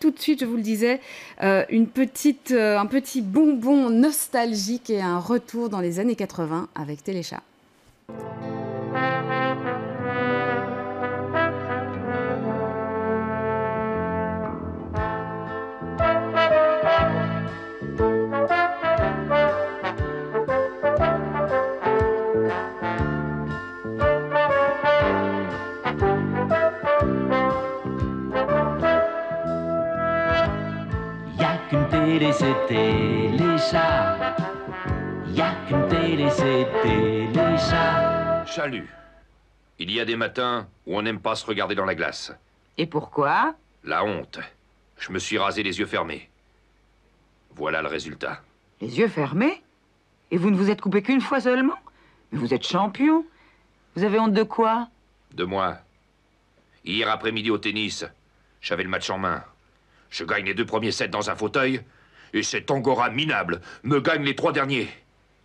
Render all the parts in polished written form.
tout de suite, je vous le disais, un petit bonbon nostalgique et un retour dans les années 80 avec Téléchat. Qu'une télé, c'est Téléchat. Y'a qu'une télé, c'est Téléchat. Chalut. Il y a des matins où on n'aime pas se regarder dans la glace. Et pourquoi? La honte. Je me suis rasé les yeux fermés. Voilà le résultat. Les yeux fermés? Et vous ne vous êtes coupé qu'une fois seulement? Mais vous êtes champion. Vous avez honte de quoi? De moi. Hier après-midi au tennis, j'avais le match en main. Je gagne les 2 premiers sets dans un fauteuil, et cet Angora minable me gagne les 3 derniers.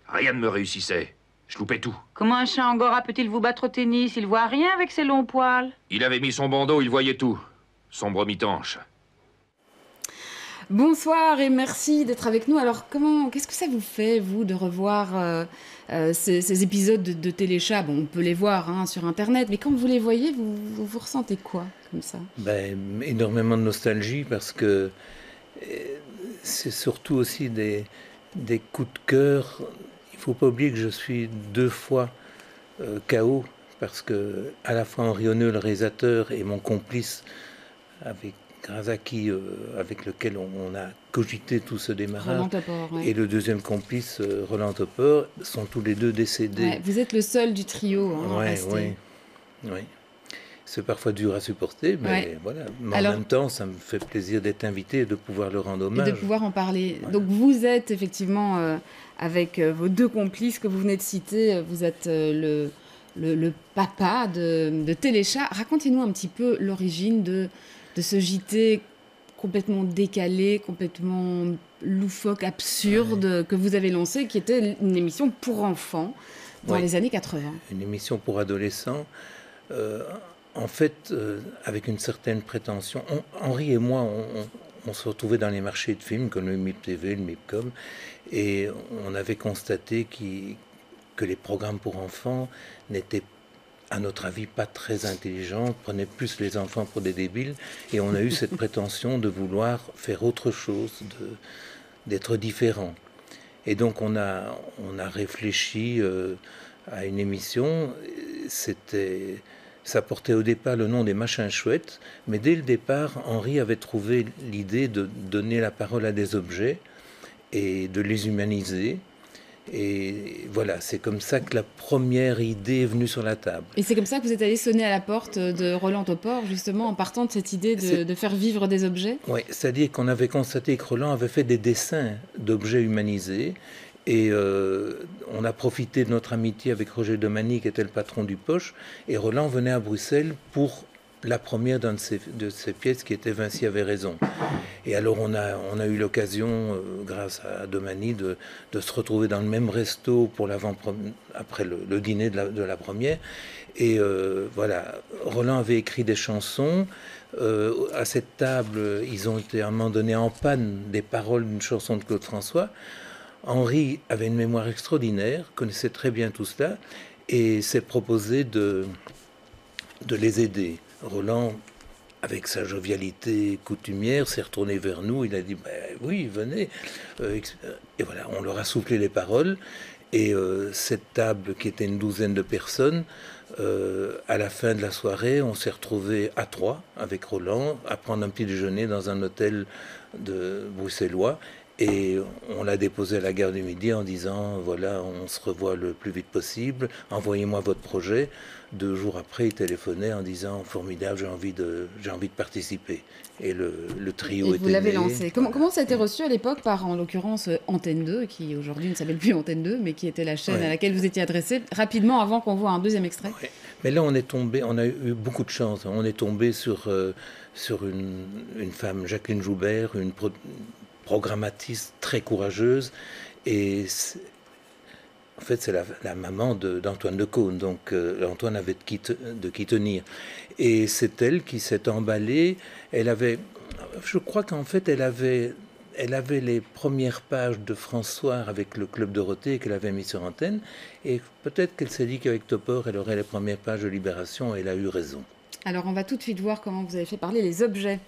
Rien ne me réussissait. Je loupais tout. Comment un chat Angora peut-il vous battre au tennis? Il voit rien avec ses longs poils. Il avait mis son bandeau, il voyait tout. Sombre mi-tanche. Bonsoir et merci d'être avec nous. Alors, qu'est-ce que ça vous fait, vous, de revoir ces épisodes de Téléchat? Bon, on peut les voir sur Internet, mais quand vous les voyez, vous ressentez quoi, comme ça? Énormément de nostalgie, parce que c'est surtout aussi des coups de cœur. Il ne faut pas oublier que je suis 2 fois KO, parce que à la fois Henri Onneux, le réalisateur, et mon complice avec Grazaki, avec lequel on a cogité tout ce démarrage, Roland Topor, ouais. Et le deuxième complice, Roland Topor, sont tous les deux décédés. Ouais, vous êtes le seul du trio à rester. Oui. C'est parfois dur à supporter, mais voilà. Mais en même temps, ça me fait plaisir d'être invité et de pouvoir leur rendre hommage. Et de pouvoir en parler. Ouais. Donc vous êtes effectivement, avec vos 2 complices que vous venez de citer, vous êtes le papa de Téléchat. Racontez-nous un petit peu l'origine de ce JT complètement décalé, complètement loufoque, absurde, que vous avez lancé, qui était une émission pour enfants dans les années 80. Une émission pour adolescents. En fait, avec une certaine prétention. Henri et moi, on se retrouvait dans les marchés de films, comme le MIP TV, le MIPCOM, et on avait constaté que les programmes pour enfants n'étaient, à notre avis, pas très intelligents, prenaient plus les enfants pour des débiles, et on a eu cette prétention de vouloir faire autre chose, d'être différent. Et donc on a réfléchi à une émission. Ça portait au départ le nom des Machins Chouettes, mais dès le départ, Henri avait trouvé l'idée de donner la parole à des objets et de les humaniser. Et voilà, c'est comme ça que la première idée est venue sur la table. Et c'est comme ça que vous êtes allé sonner à la porte de Roland Topor, justement, en partant de cette idée de faire vivre des objets? Oui, c'est-à-dire qu'on avait constaté que Roland avait fait des dessins d'objets humanisés. Et on a profité de notre amitié avec Roger Domani, qui était le patron du Poche. Et Roland venait à Bruxelles pour la première de ses pièces, qui était Vinci avait raison. Et alors on a eu l'occasion, grâce à Domani, de se retrouver dans le même resto pour après le dîner de la première. Et voilà, Roland avait écrit des chansons. À cette table, ils ont été à un moment donné en panne des paroles d'une chanson de Claude François. Henri avait une mémoire extraordinaire, connaissait très bien tout cela, et s'est proposé de les aider. Roland, avec sa jovialité coutumière, s'est retourné vers nous. Il a dit oui, venez. Et voilà, on leur a soufflé les paroles. Et cette table, qui était une 12aine de personnes, à la fin de la soirée, on s'est retrouvés à 3 avec Roland à prendre un petit déjeuner dans un hôtel bruxellois. Et on l'a déposé à la gare du Midi en disant voilà, on se revoit le plus vite possible, envoyez-moi votre projet. 2 jours après, il téléphonait en disant formidable, j'ai envie de participer. Et le trio était vous l'avez né. lancé. Comment ça a été reçu à l'époque par, en l'occurrence, Antenne 2, qui aujourd'hui ne s'appelle plus Antenne 2, mais qui était la chaîne à laquelle vous étiez adressé, rapidement avant qu'on voit un deuxième extrait? Mais là, on a eu beaucoup de chance. On est tombé sur une femme, Jacqueline Joubert, une programmatrice très courageuse, et en fait c'est la maman d'Antoine Decaune, donc Antoine avait de qui tenir, et c'est elle qui s'est emballée. Elle avait Je crois qu'en fait, elle avait les premières pages de François avec le Club Dorothée qu'elle avait mis sur antenne. Et peut-être qu'elle s'est dit qu'avec Topor, elle aurait les premières pages de Libération, et elle a eu raison. Alors, on va tout de suite voir comment vous avez fait parler les objets.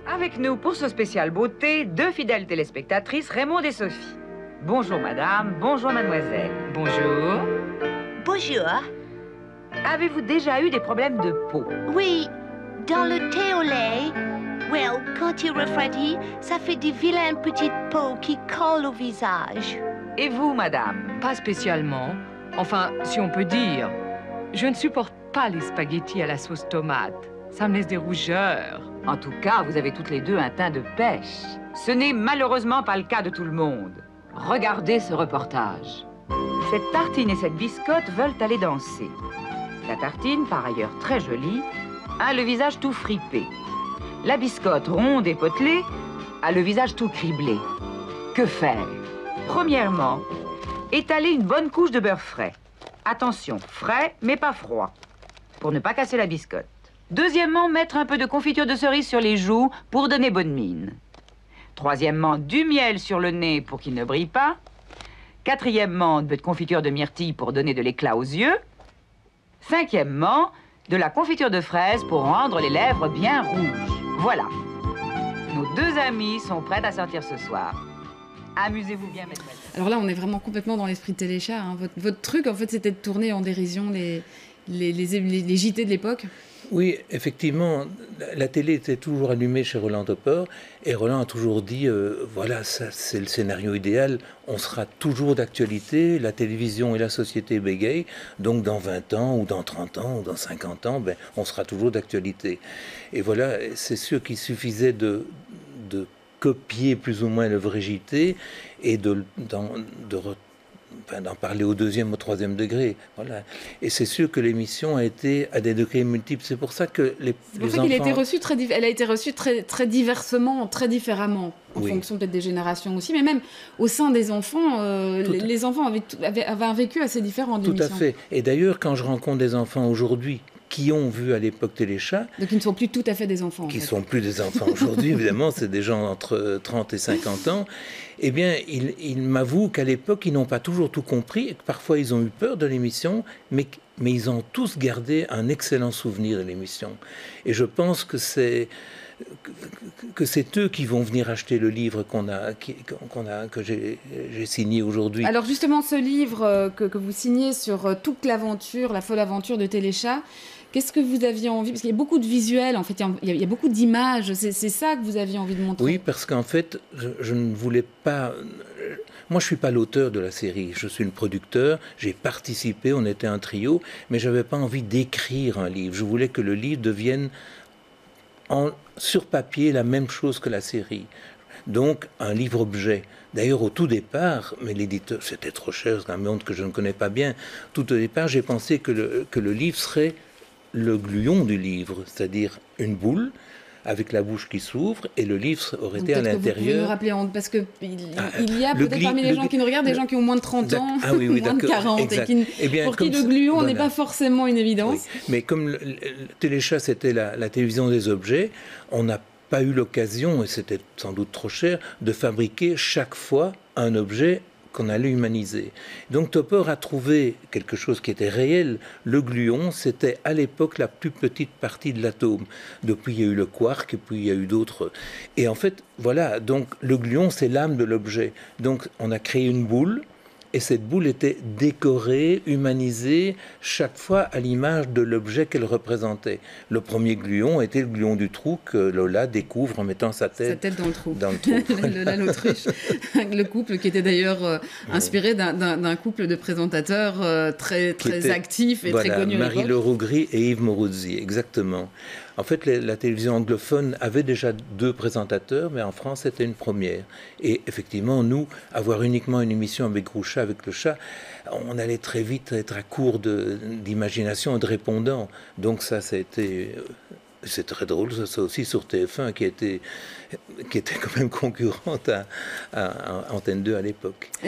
Avec nous pour ce spécial beauté, 2 fidèles téléspectatrices, Raymond et Sophie. Bonjour madame, bonjour mademoiselle. Bonjour. Bonjour. Avez-vous déjà eu des problèmes de peau? Oui, dans le thé au lait, well, quand il refroidit, ça fait des vilaines petites peaux qui collent au visage. Et vous, madame? Pas spécialement. Enfin, si on peut dire. Je ne supporte pas les spaghettis à la sauce tomate. Ça me laisse des rougeurs. En tout cas, vous avez toutes les deux un teint de pêche. Ce n'est malheureusement pas le cas de tout le monde. Regardez ce reportage. Cette tartine et cette biscotte veulent aller danser. La tartine, par ailleurs très jolie, a le visage tout fripé. La biscotte, ronde et potelée, a le visage tout criblé. Que faire? Premièrement, étaler une bonne couche de beurre frais. Attention, frais mais pas froid, pour ne pas casser la biscotte. Deuxièmement, mettre un peu de confiture de cerise sur les joues pour donner bonne mine. Troisièmement, du miel sur le nez pour qu'il ne brille pas. Quatrièmement, un peu de confiture de myrtille pour donner de l'éclat aux yeux. Cinquièmement, de la confiture de fraise pour rendre les lèvres bien rouges. Voilà. Nos 2 amies sont prêtes à sortir ce soir. Amusez-vous bien, mademoiselle. Alors là, on est vraiment complètement dans l'esprit de Téléchat. Hein. Votre truc, en fait, c'était de tourner en dérision les JT de l'époque. Oui, effectivement, la télé était toujours allumée chez Roland Topor, et Roland a toujours dit, voilà, ça c'est le scénario idéal, on sera toujours d'actualité, la télévision et la société bégayent, donc dans 20 ans, ou dans 30 ans, ou dans 50 ans, ben, on sera toujours d'actualité. Et voilà, c'est sûr qu'il suffisait de copier plus ou moins le vrai JT, et d'en parler au 2e, au 3e degré. Voilà. Et c'est sûr que l'émission a été à des degrés multiples. C'est pour ça que les enfants... Elle a été reçue très diversement, très différemment, en Oui. fonction peut-être des générations aussi, mais même au sein des enfants, les enfants avaient un vécu assez différent de Tout à l'émission. fait. Et d'ailleurs, quand je rencontre des enfants aujourd'hui qui ont vu à l'époque Téléchat, Donc ils ne sont plus tout à fait des enfants. qui en fait. sont plus des enfants aujourd'hui, évidemment, c'est des gens entre 30 et 50 ans, eh bien, ils m'avouent qu'à l'époque, ils n'ont pas toujours tout compris, et que parfois ils ont eu peur de l'émission, mais ils ont tous gardé un excellent souvenir de l'émission. Et je pense que c'est eux qui vont venir acheter le livre que j'ai signé aujourd'hui. Alors justement, ce livre que vous signez sur toute l'aventure, la folle aventure de Téléchat, qu'est-ce que vous aviez envie? Parce qu'il y a beaucoup de visuels, en fait, il y a beaucoup d'images. C'est ça que vous aviez envie de montrer? Oui, parce qu'en fait, je ne voulais pas... Moi, je ne suis pas l'auteur de la série. Je suis le producteur. J'ai participé, on était un trio, mais je n'avais pas envie d'écrire un livre. Je voulais que le livre devienne, sur papier, la même chose que la série. Donc, un livre-objet. D'ailleurs, au tout départ, mais l'éditeur, c'était trop cher, c'est un monde que je ne connais pas bien. Tout au départ, j'ai pensé que le livre serait le gluon du livre, c'est-à-dire une boule avec la bouche qui s'ouvre, et le livre aurait été à Peut-être que vous pouvez nous l'intérieur. rappeler, parce qu'il y a peut-être parmi les gens qui nous regardent des gens qui ont moins de 30 ans, oui, moins de 40, exact. et pour qui le gluon n'est pas forcément une évidence. Oui. Mais comme le Téléchat, c'était la télévision des objets, on n'a pas eu l'occasion, et c'était sans doute trop cher, de fabriquer chaque fois un objet qu'on allait humaniser. Donc Topor a trouvé quelque chose qui était réel. Le gluon, c'était à l'époque la plus petite partie de l'atome. Depuis, il y a eu le quark, et puis il y a eu d'autres. Et en fait, voilà, donc le gluon, c'est l'âme de l'objet. Donc on a créé une boule, et cette boule était décorée, humanisée, chaque fois à l'image de l'objet qu'elle représentait. Le premier gluon était le gluon du trou que Lola découvre en mettant sa tête dans le trou. Dans le trou. Lola l'autruche, le couple qui était d'ailleurs inspiré d'un couple de présentateurs très actifs et très connus à l'époque. Marie Leroux-Gris et Yves Moruzzi, exactement. En fait, la télévision anglophone avait déjà 2 présentateurs, mais en France, c'était une première. Et effectivement, nous, avoir uniquement une émission avec Grouchat, avec le chat, on allait très vite être à court d'imagination et de répondants. Donc ça a été... C'est très drôle, ça aussi sur TF1, qui était quand même concurrente à Antenne 2 à l'époque.